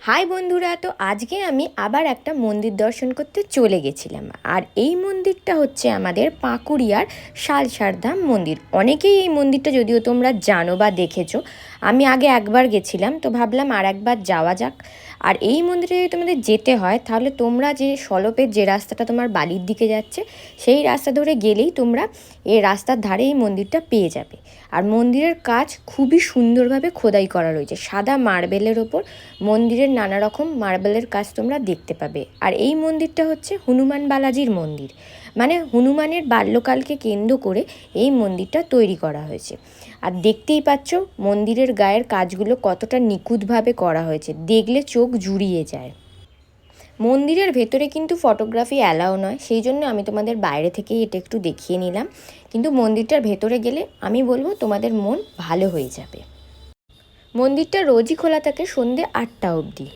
High বন্ধুরা, তো আজকে আমি আবার একটা মন্দির দর্শন করতে চলে গেছিলাম। আর এই মন্দিরটা হচ্ছে আমাদের পাকুড়িয়ার শালসারধাম মন্দির। অনেকেই এই মন্দিরটা যদিও তোমরা জানো বা দেখেছো, আমি আগে একবার গেছিলাম, তো ভাবলাম আর একবার যাওয়া যাক। আর এই মন্দিরে যদি তোমাদের যেতে হয় তাহলে তোমরা যে সলপের যে রাস্তাটা তোমার বালির দিকে যাচ্ছে সেই রাস্তা ধরে গেলেই তোমরা এই রাস্তার ধারে এই মন্দিরটা পেয়ে যাবে। আর মন্দিরের কাজ খুবই সুন্দরভাবে খোদাই করা রয়েছে, সাদা মার্বেলের ওপর মন্দিরের নানা রকম মার্বেলের কাজ তোমরা দেখতে পাবে। আর এই মন্দিরটা হচ্ছে হনুমান বালাজির মন্দির, মানে হনুমানের বাল্যকালকে কেন্দ্র করে এই মন্দিরটা তৈরি করা হয়েছে। আর দেখতেই পাচ্ছ মন্দিরের গায়ের কাজগুলো কতটা নিখুঁতভাবে করা হয়েছে, দেখলে চোখ জুড়িয়ে যায়। মন্দিরের ভেতরে কিন্তু ফটোগ্রাফি অ্যালাউ নয়, সেই জন্য আমি তোমাদের বাইরে থেকেই এটা একটু দেখিয়ে নিলাম। কিন্তু মন্দিরটার ভেতরে গেলে আমি বলবো তোমাদের মন ভালো হয়ে যাবে। মন্দিরটা রোজই খোলা থাকে সন্ধ্যে 8টা অবধি।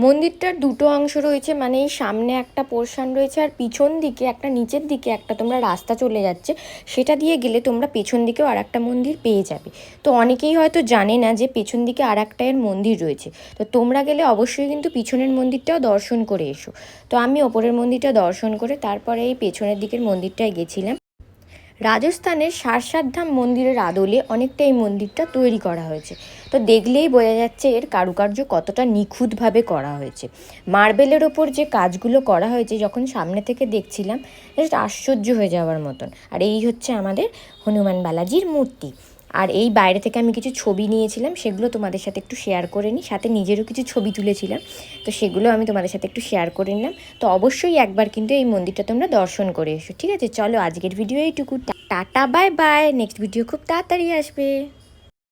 মন্দিরটার দুটো অংশ রয়েছে, মানে এই সামনে একটা পোর্শন রয়েছে আর পিছন দিকে একটা, নিচের দিকে একটা তোমরা রাস্তা চলে যাচ্ছে, সেটা দিয়ে গেলে তোমরা পেছন দিকেও আর একটা মন্দির পেয়ে যাবে। তো অনেকেই হয়তো জানে না যে পেছন দিকে আর একটা এর মন্দির রয়েছে, তো তোমরা গেলে অবশ্যই কিন্তু পিছনের মন্দিরটাও দর্শন করে এসো। তো আমি ওপরের মন্দিরটা দর্শন করে তারপরে এই পেছনের দিকের মন্দিরটায় গেছিলাম। রাজস্থানের শারসাধাম মন্দিরের আদলে অনেকটা এই মন্দিরটা তৈরি করা হয়েছে। তো দেখলেই বোঝা যাচ্ছে এর কারুকার্য কতটা নিখুঁতভাবে করা হয়েছে। মার্বেলের ওপর যে কাজগুলো করা হয়েছে যখন সামনে থেকে দেখছিলাম, জাস্ট আশ্চর্য হয়ে যাওয়ার মতন। আর এই হচ্ছে আমাদের হনুমান বালাজির মূর্তি। আর এই বাইরে থেকে আমি কিছু ছবি নিয়েছিলাম, সেগুলো তোমাদের সাথে একটু শেয়ার করে নিই, সাথে নিজেরও কিছু ছবি তুলেছিলাম, তো সেগুলো আমি তোমাদের সাথে একটু শেয়ার করে নিলাম। তো অবশ্যই একবার কিন্তু এই মন্দিরটা তোমরা দর্শন করে এসো। ঠিক আছে, চলো আজকের ভিডিও এইটুকু। Tata, bye bye. Next video খুব তাড়াতাড়ি আসবে।